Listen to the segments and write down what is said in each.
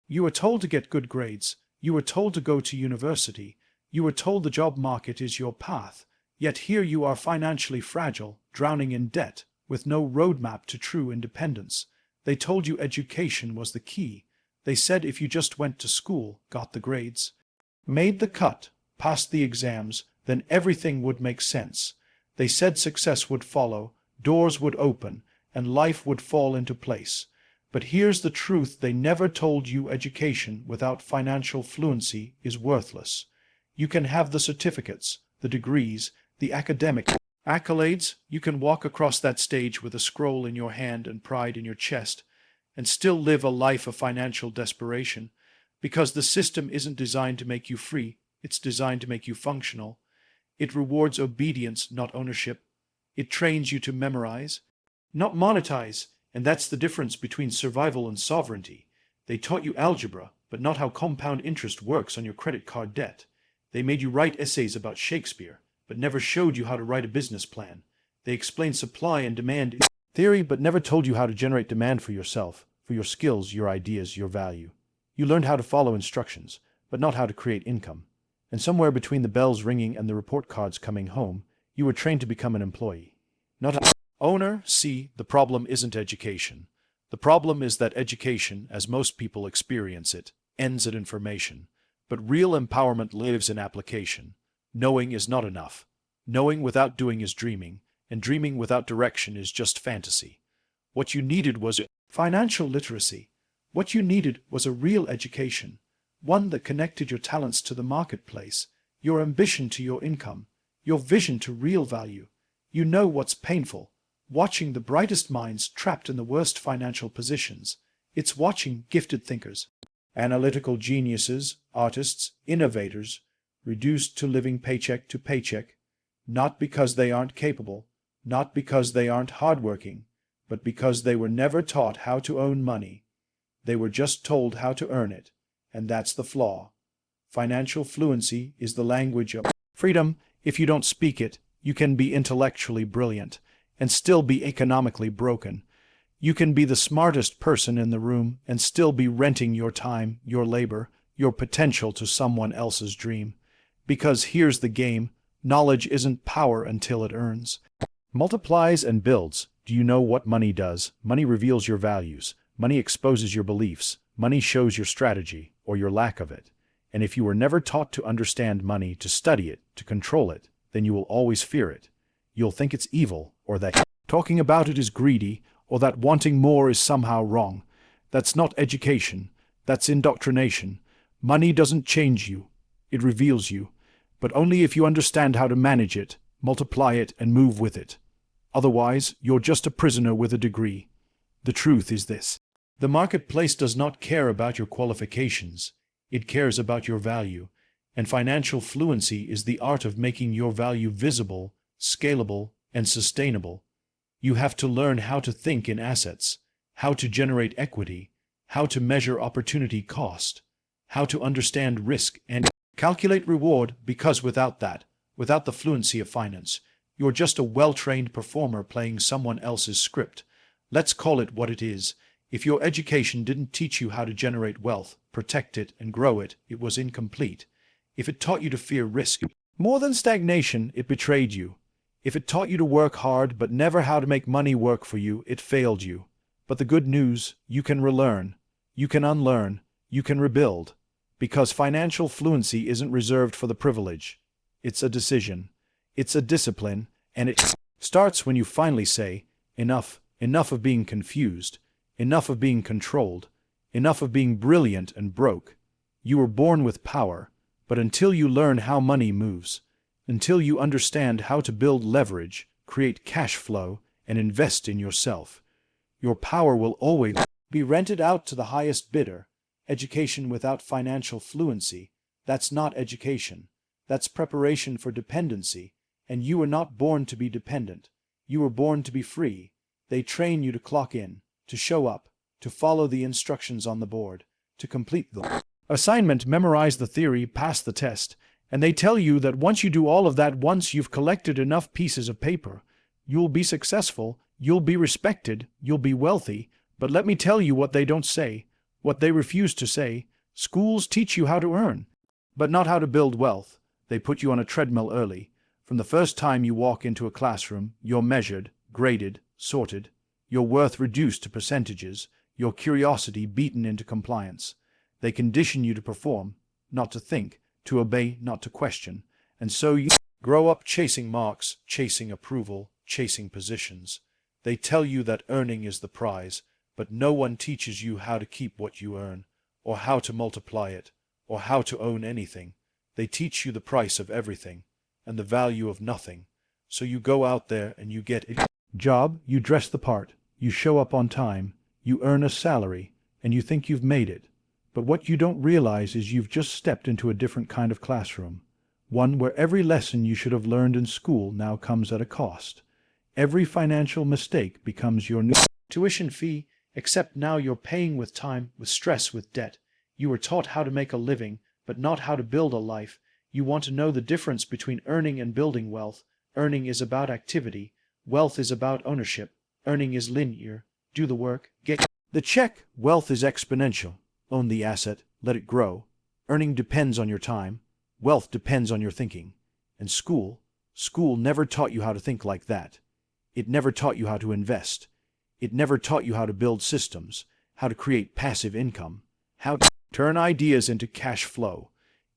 You were told to get good grades. You were told to go to university. You were told the job market is your path. Yet here you are financially fragile, drowning in debt, with no roadmap to true independence. They told you education was the key. They said if you just went to school, got the grades, made the cut, passed the exams, then everything would make sense. They said success would follow, doors would open, and life would fall into place. But here's the truth they never told you: education without financial fluency is worthless. You can have the certificates, the degrees, the academic accolades. You can walk across that stage with a scroll in your hand and pride in your chest, and still live a life of financial desperation, because the system isn't designed to make you free, it's designed to make you functional. It rewards obedience, not ownership. It trains you to memorize, not monetize, and that's the difference between survival and sovereignty. They taught you algebra, but not how compound interest works on your credit card debt. They made you write essays about Shakespeare, but never showed you how to write a business plan. They explained supply and demand in theory, but never told you how to generate demand for yourself, for your skills, your ideas, your value. You learned how to follow instructions, but not how to create income. And somewhere between the bells ringing and the report cards coming home, you were trained to become an employee, not an owner. See, the problem isn't education. The problem is that education, as most people experience it, ends at information. But real empowerment lives in application. Knowing is not enough. Knowing without doing is dreaming, and dreaming without direction is just fantasy. What you needed was financial literacy. What you needed was a real education, one that connected your talents to the marketplace, your ambition to your income, your vision to real value. You know what's painful? Watching the brightest minds trapped in the worst financial positions. It's watching gifted thinkers, analytical geniuses, artists, innovators, reduced to living paycheck to paycheck, not because they aren't capable, not because they aren't hardworking, but because they were never taught how to own money. They were just told how to earn it, and that's the flaw. Financial fluency is the language of freedom. If you don't speak it, you can be intellectually brilliant and still be economically broken. You can be the smartest person in the room and still be renting your time, your labor, your potential to someone else's dream. Because here's the game: knowledge isn't power until it earns, multiplies, and builds. Do you know what money does? Money reveals your values. Money exposes your beliefs. Money shows your strategy, or your lack of it. And if you were never taught to understand money, to study it, to control it, then you will always fear it. You'll think it's evil, or that talking about it is greedy, or that wanting more is somehow wrong. That's not education. That's indoctrination. Money doesn't change you. It reveals you. But only if you understand how to manage it, multiply it, and move with it. Otherwise, you're just a prisoner with a degree. The truth is this: the marketplace does not care about your qualifications. It cares about your value. And financial fluency is the art of making your value visible, scalable, and sustainable. You have to learn how to think in assets, how to generate equity, how to measure opportunity cost, how to understand risk and calculate reward, because without that, without the fluency of finance, you're just a well-trained performer playing someone else's script. Let's call it what it is. If your education didn't teach you how to generate wealth, protect it, and grow it, it was incomplete. If it taught you to fear risk more than stagnation, it betrayed you. If it taught you to work hard but never how to make money work for you, it failed you. But the good news: you can relearn, you can unlearn, you can rebuild. Because financial fluency isn't reserved for the privileged. It's a decision. It's a discipline, and it starts when you finally say, enough, enough of being confused, enough of being controlled, enough of being brilliant and broke. You were born with power, but until you learn how money moves, until you understand how to build leverage, create cash flow, and invest in yourself, your power will always be rented out to the highest bidder. Education without financial fluency, that's not education. That's preparation for dependency. And you were not born to be dependent. You were born to be free. They train you to clock in, to show up, to follow the instructions on the board, to complete the assignment, memorize the theory, pass the test. And they tell you that once you do all of that, once you've collected enough pieces of paper, you'll be successful, you'll be respected, you'll be wealthy. But let me tell you what they don't say. What they refuse to say, schools teach you how to earn, but not how to build wealth. They put you on a treadmill early. From the first time you walk into a classroom, you're measured, graded, sorted, your worth reduced to percentages, your curiosity beaten into compliance. They condition you to perform, not to think, to obey, not to question, and so you grow up chasing marks, chasing approval, chasing positions. They tell you that earning is the prize, but no one teaches you how to keep what you earn, or how to multiply it, or how to own anything. They teach you the price of everything, and the value of nothing. So you go out there and you get a job, you dress the part, you show up on time, you earn a salary, and you think you've made it. But what you don't realize is you've just stepped into a different kind of classroom, one where every lesson you should have learned in school now comes at a cost. Every financial mistake becomes your new tuition fee, except now you're paying with time, with stress, with debt. You were taught how to make a living, but not how to build a life. You want to know the difference between earning and building wealth. Earning is about activity. Wealth is about ownership. Earning is linear. Do the work, get the check. Wealth is exponential. Own the asset, let it grow. Earning depends on your time. Wealth depends on your thinking. And school never taught you how to think like that. It never taught you how to invest. It never taught you how to build systems, how to create passive income, how to turn ideas into cash flow.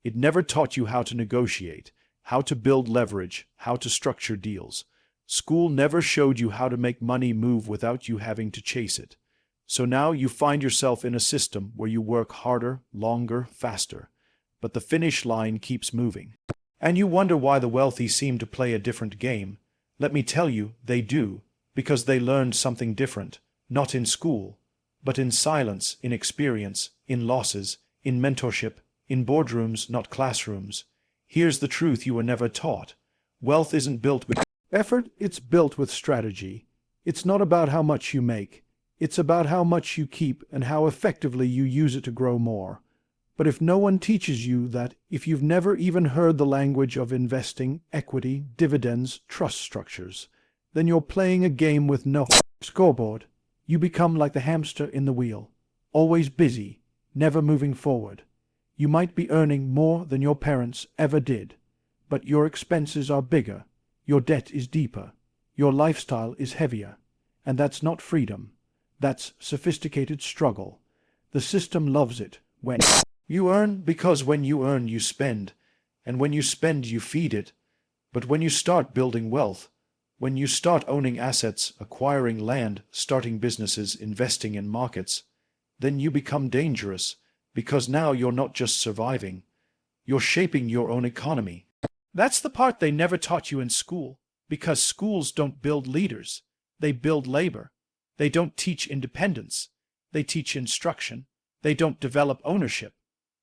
It never taught you how to negotiate, how to build leverage, how to structure deals. School never showed you how to make money move without you having to chase it. So now you find yourself in a system where you work harder, longer, faster, but the finish line keeps moving. And you wonder why the wealthy seem to play a different game. Let me tell you, they do, because they learned something different, not in school, but in silence, in experience, in losses, in mentorship, in boardrooms, not classrooms. Here's the truth you were never taught. Wealth isn't built with effort, it's built with strategy. It's not about how much you make. It's about how much you keep and how effectively you use it to grow more. But if no one teaches you that, if you've never even heard the language of investing, equity, dividends, trust structures, then you're playing a game with no scoreboard. You become like the hamster in the wheel, always busy, never moving forward. You might be earning more than your parents ever did, but your expenses are bigger, your debt is deeper, your lifestyle is heavier, and that's not freedom. That's sophisticated struggle. The system loves it when you earn, because when you earn, you spend, and when you spend, you feed it. But when you start building wealth, when you start owning assets, acquiring land, starting businesses, investing in markets, then you become dangerous, because now you're not just surviving, you're shaping your own economy. That's the part they never taught you in school, because schools don't build leaders, they build labor. They don't teach independence, they teach instruction. They don't develop ownership,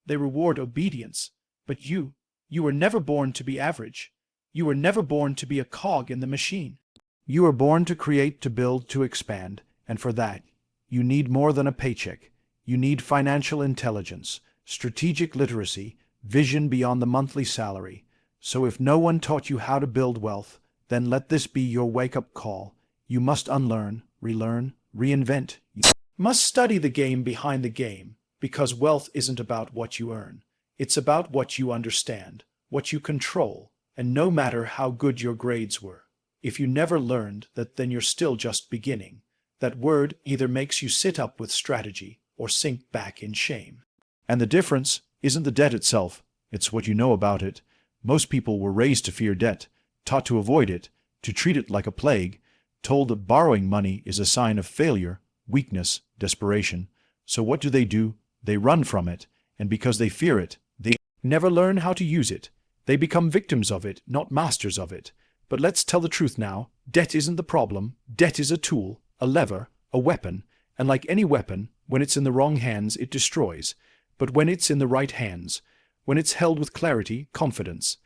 they reward obedience. But you were never born to be average. You were never born to be a cog in the machine. You were born to create, to build, to expand, and for that, you need more than a paycheck. You need financial intelligence, strategic literacy, vision beyond the monthly salary. So if no one taught you how to build wealth, then let this be your wake-up call. You must unlearn, relearn, reinvent. You must study the game behind the game, because wealth isn't about what you earn. It's about what you understand, what you control, and no matter how good your grades were, if you never learned that, then you're still just beginning. That word either makes you sit up with strategy or sink back in shame. And the difference isn't the debt itself, it's what you know about it. Most people were raised to fear debt, taught to avoid it, to treat it like a plague, told that borrowing money is a sign of failure, weakness, desperation. So what do? They run from it, and because they fear it, they never learn how to use it. They become victims of it, not masters of it. But let's tell the truth now. Debt isn't the problem. Debt is a tool, a lever, a weapon, and like any weapon, when it's in the wrong hands, it destroys. But when it's in the right hands, when it's held with clarity, confidence,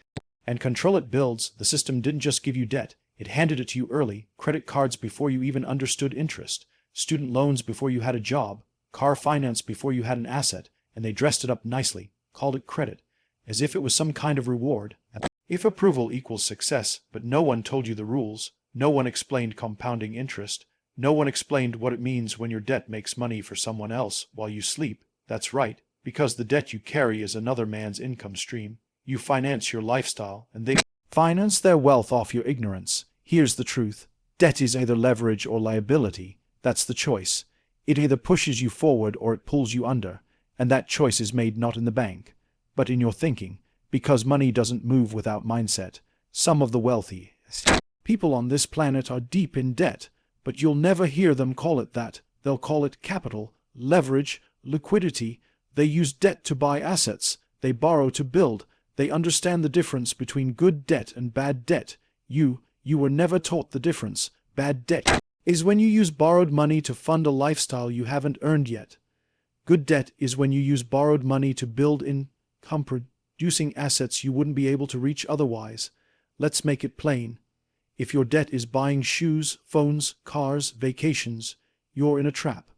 and control, it builds. The system didn't just give you debt. It handed it to you early, credit cards before you even understood interest, student loans before you had a job, car finance before you had an asset, and they dressed it up nicely, called it credit, as if it was some kind of reward. If approval equals success, but no one told you the rules, no one explained compounding interest, no one explained what it means when your debt makes money for someone else while you sleep, That's right, because the debt you carry is another man's income stream. You finance your lifestyle, and they finance their wealth off your ignorance. Here's the truth. Debt is either leverage or liability. That's the choice. It either pushes you forward or it pulls you under, and that choice is made not in the bank, but in your thinking, because money doesn't move without mindset. Some of the wealthy people on this planet are deep in debt, but you'll never hear them call it that. They'll call it capital, leverage, liquidity. They use debt to buy assets. They borrow to build. They understand the difference between good debt and bad debt. You were never taught the difference. Bad debt is when you use borrowed money to fund a lifestyle you haven't earned yet. Good debt is when you use borrowed money to build income producing assets you wouldn't be able to reach otherwise. Let's make it plain. If your debt is buying shoes, phones, cars, vacations, you're in a trap.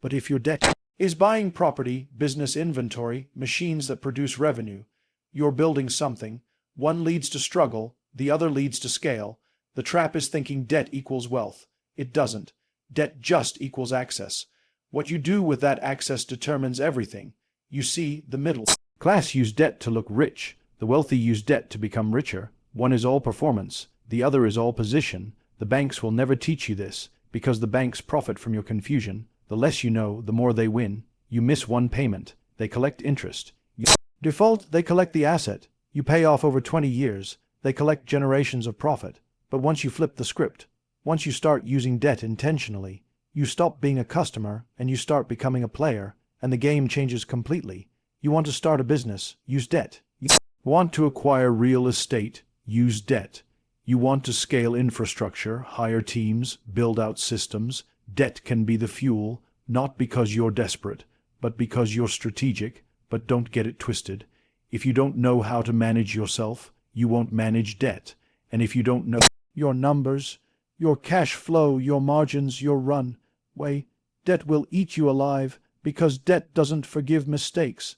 But if your debt is buying property, business inventory, machines that produce revenue, you're building something. One leads to struggle, the other leads to scale. The trap is thinking debt equals wealth. It doesn't. Debt just equals access. What you do with that access determines everything. You see, the middle class use debt to look rich. The wealthy use debt to become richer. One is all performance. The other is all position. The banks will never teach you this, because the banks profit from your confusion. The less you know, the more they win. You miss one payment, they collect interest. You default, they collect the asset. You pay off over 20 years, they collect generations of profit. But once you flip the script, once you start using debt intentionally, you stop being a customer and you start becoming a player, and the game changes completely. You want to start a business, use debt. You want to acquire real estate, use debt. You want to scale infrastructure, hire teams, build out systems. Debt can be the fuel, not because you're desperate, but because you're strategic. But don't get it twisted. If you don't know how to manage yourself, you won't manage debt. And if you don't know your numbers, your cash flow, your margins, your runway, debt will eat you alive, because debt doesn't forgive mistakes.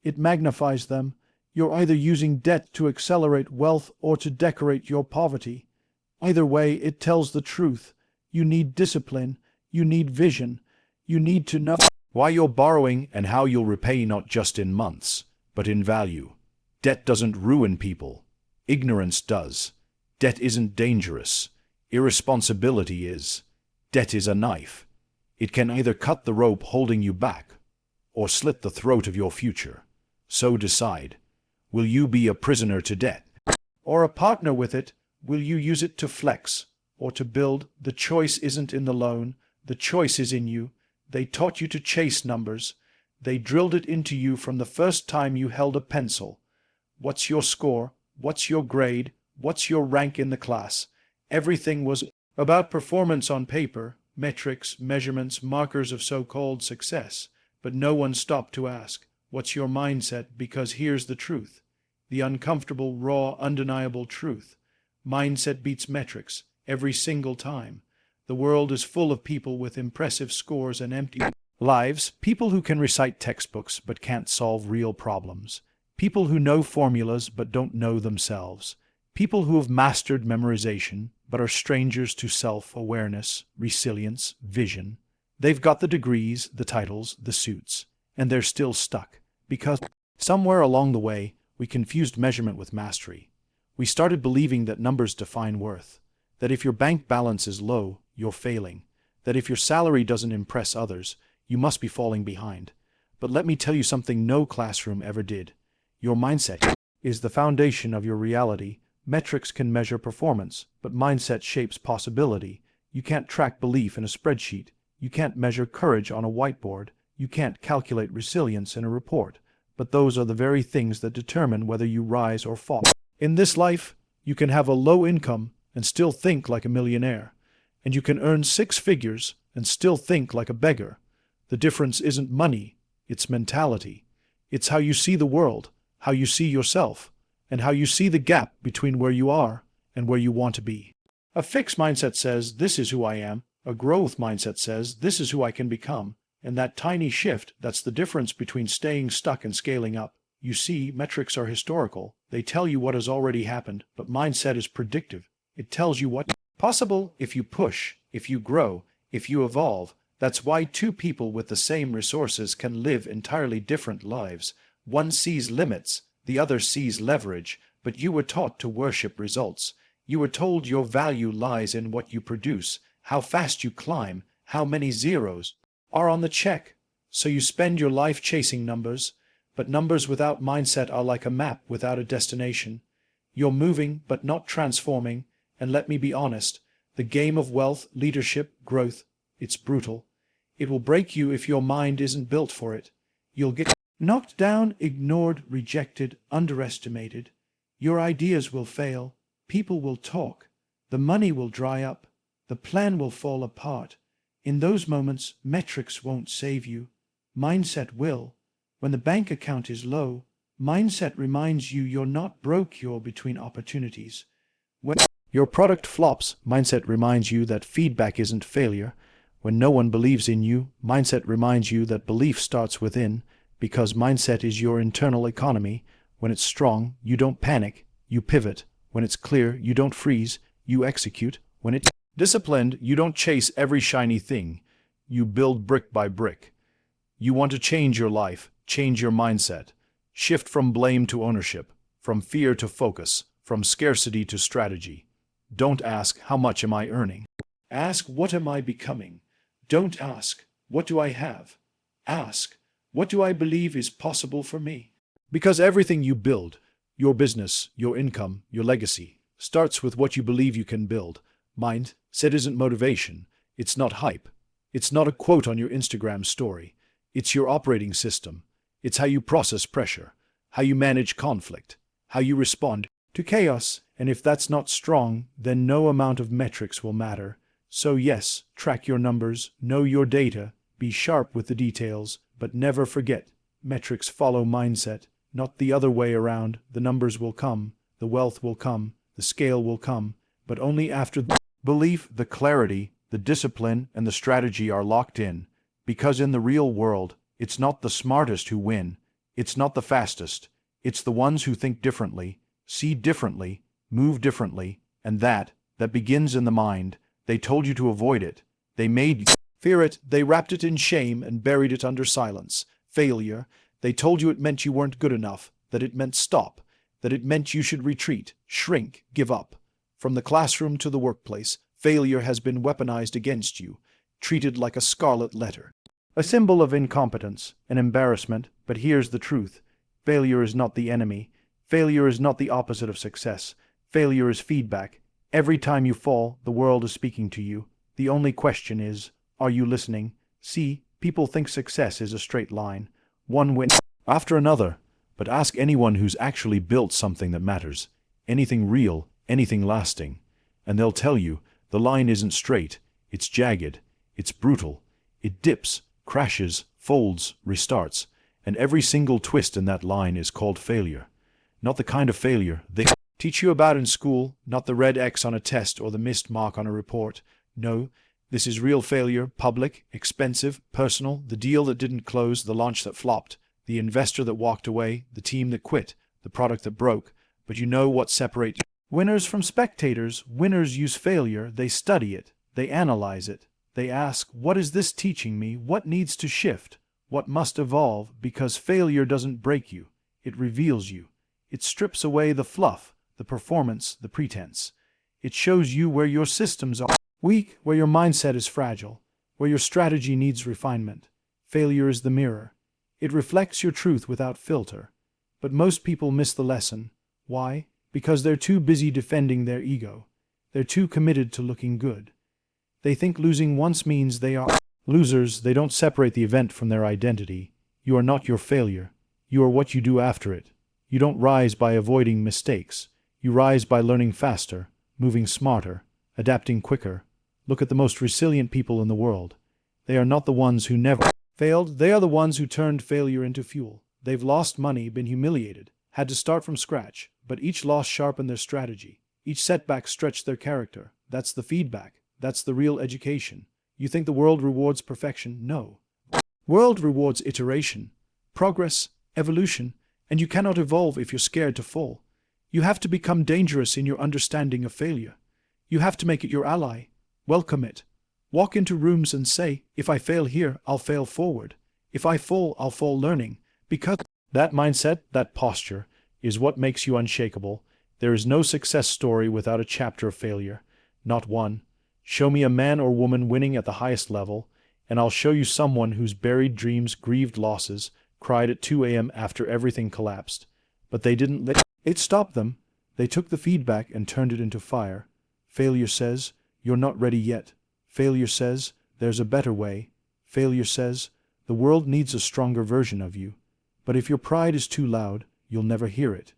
It magnifies them. You're either using debt to accelerate wealth or to decorate your poverty. Either way, it tells the truth. You need discipline. You need vision. You need to know why you're borrowing and how you'll repay, not just in months, but in value. Debt doesn't ruin people. Ignorance does. Debt isn't dangerous. Irresponsibility is. Debt is a knife. It can either cut the rope holding you back or slit the throat of your future. So decide. Will you be a prisoner to debt or a partner with it? Will you use it to flex or to build? The choice isn't in the loan. The choice is in you. They taught you to chase numbers. They drilled it into you from the first time you held a pencil. What's your score? What's your grade? What's your rank in the class? Everything was about performance on paper, metrics, measurements, markers of so-called success. But no one stopped to ask, what's your mindset? Because here's the truth. The uncomfortable, raw, undeniable truth. Mindset beats metrics every single time. The world is full of people with impressive scores and empty lives, people who can recite textbooks but can't solve real problems, people who know formulas but don't know themselves, people who have mastered memorization but are strangers to self-awareness, resilience, vision. They've got the degrees, the titles, the suits, and they're still stuck because somewhere along the way we confused measurement with mastery. We started believing that numbers define worth, that if your bank balance is low, you're failing, that if your salary doesn't impress others, you must be falling behind. But let me tell you something no classroom ever did. Your mindset is the foundation of your reality. Metrics can measure performance, but mindset shapes possibility. You can't track belief in a spreadsheet. You can't measure courage on a whiteboard. You can't calculate resilience in a report. But those are the very things that determine whether you rise or fall. In this life, you can have a low income and still think like a millionaire. And you can earn 6 figures and still think like a beggar. The difference isn't money, it's mentality. It's how you see the world, how you see yourself, and how you see the gap between where you are and where you want to be. A fixed mindset says, this is who I am. A growth mindset says, this is who I can become. And that tiny shift, that's the difference between staying stuck and scaling up. You see, metrics are historical. They tell you what has already happened, but mindset is predictive. It tells you what's possible if you push, if you grow, if you evolve. That's why two people with the same resources can live entirely different lives. One sees limits, the other sees leverage, but you were taught to worship results. You were told your value lies in what you produce, how fast you climb, how many zeros are on the check. So you spend your life chasing numbers, but numbers without mindset are like a map without a destination. You're moving but not transforming, and let me be honest, the game of wealth, leadership, growth, it's brutal. It will break you if your mind isn't built for it. You'll get knocked down, ignored, rejected, underestimated. Your ideas will fail, people will talk, the money will dry up, the plan will fall apart. In those moments, metrics won't save you. Mindset will. When the bank account is low, mindset reminds you you're not broke, you're between opportunities. When your product flops, mindset reminds you that feedback isn't failure. When no one believes in you, mindset reminds you that belief starts within, because mindset is your internal economy. When it's strong, you don't panic, you pivot. When it's clear, you don't freeze, you execute. When it's disciplined, you don't chase every shiny thing, you build brick by brick. You want to change your life, change your mindset. Shift from blame to ownership, from fear to focus, from scarcity to strategy. Don't ask, how much am I earning? Ask, what am I becoming? Don't ask, what do I have? Ask, what do I believe is possible for me? Because everything you build, your business, your income, your legacy, starts with what you believe you can build. Mindset isn't motivation. It's not hype. It's not a quote on your Instagram story. It's your operating system. It's how you process pressure, how you manage conflict, how you respond to chaos. And if that's not strong, then no amount of metrics will matter. So yes, track your numbers, know your data, be sharp with the details, but never forget, metrics follow mindset, not the other way around. The numbers will come, the wealth will come, the scale will come, but only after the belief, the clarity, the discipline, and the strategy are locked in. Because in the real world, it's not the smartest who win, it's not the fastest, it's the ones who think differently, see differently, move differently, and that begins in the mind. They told you to avoid it. They made you fear it. They wrapped it in shame and buried it under silence. Failure. They told you it meant you weren't good enough, that it meant stop, that it meant you should retreat, shrink, give up. From the classroom to the workplace, failure has been weaponized against you, treated like a scarlet letter. A symbol of incompetence, an embarrassment, but here's the truth. Failure is not the enemy. Failure is not the opposite of success. Failure is feedback. Every time you fall, the world is speaking to you. The only question is, are you listening? See, people think success is a straight line, one win after another. But ask anyone who's actually built something that matters, anything real, anything lasting, and they'll tell you the line isn't straight, it's jagged, it's brutal, it dips, crashes, folds, restarts, and every single twist in that line is called failure. Not the kind of failure they teach you about in school, not the red X on a test or the missed mark on a report. No, this is real failure, public, expensive, personal, the deal that didn't close, the launch that flopped, the investor that walked away, the team that quit, the product that broke. But you know what separates winners from spectators? Winners use failure, they study it, they analyze it, they ask, what is this teaching me? What needs to shift? What must evolve? Because failure doesn't break you, it reveals you. It strips away the fluff, the performance, the pretense. It shows you where your systems are weak, where your mindset is fragile, where your strategy needs refinement. Failure is the mirror. It reflects your truth without filter. But most people miss the lesson. Why? Because they're too busy defending their ego. They're too committed to looking good. They think losing once means they are losers. They don't separate the event from their identity. You are not your failure. You are what you do after it. You don't rise by avoiding mistakes. You rise by learning faster, moving smarter, adapting quicker. Look at the most resilient people in the world. They are not the ones who never failed. They are the ones who turned failure into fuel. They've lost money, been humiliated, had to start from scratch, but each loss sharpened their strategy. Each setback stretched their character. That's the feedback. That's the real education. You think the world rewards perfection? No. World rewards iteration, progress, evolution, and you cannot evolve if you're scared to fall. You have to become dangerous in your understanding of failure. You have to make it your ally. Welcome it. Walk into rooms and say, if I fail here, I'll fail forward. If I fall, I'll fall learning. Because that mindset, that posture, is what makes you unshakable. There is no success story without a chapter of failure. Not one. Show me a man or woman winning at the highest level, and I'll show you someone whose buried dreams, grieved losses, cried at 2 a.m. after everything collapsed. But they didn't let it stop them. They took the feedback and turned it into fire. Failure says, you're not ready yet. Failure says, there's a better way. Failure says, the world needs a stronger version of you. But if your pride is too loud, you'll never hear it.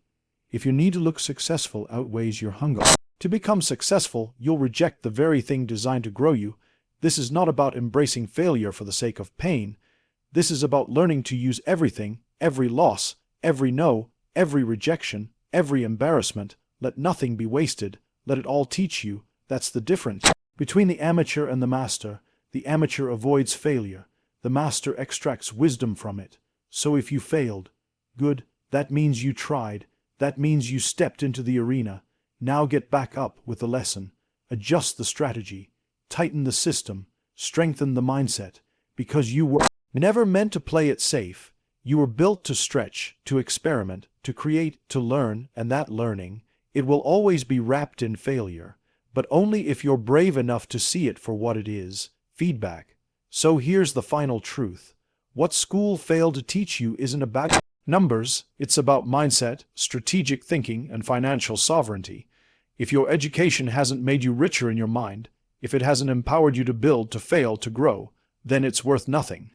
If your need to look successful outweighs your hunger to become successful, you'll reject the very thing designed to grow you. This is not about embracing failure for the sake of pain. This is about learning to use everything, every loss, every no, every rejection, every embarrassment. Let nothing be wasted. Let it all teach you. That's the difference between the amateur and the master. The amateur avoids failure. The master extracts wisdom from it. So if you failed, good, that means you tried. That means you stepped into the arena. Now get back up with the lesson. Adjust the strategy. Tighten the system. Strengthen the mindset. Because you were never meant to play it safe. You were built to stretch, to experiment, to create, to learn, and that learning, it will always be wrapped in failure, but only if you're brave enough to see it for what it is, feedback. So here's the final truth. What school failed to teach you isn't about numbers, it's about mindset, strategic thinking, and financial sovereignty. If your education hasn't made you richer in your mind, if it hasn't empowered you to build, to fail, to grow, then it's worth nothing.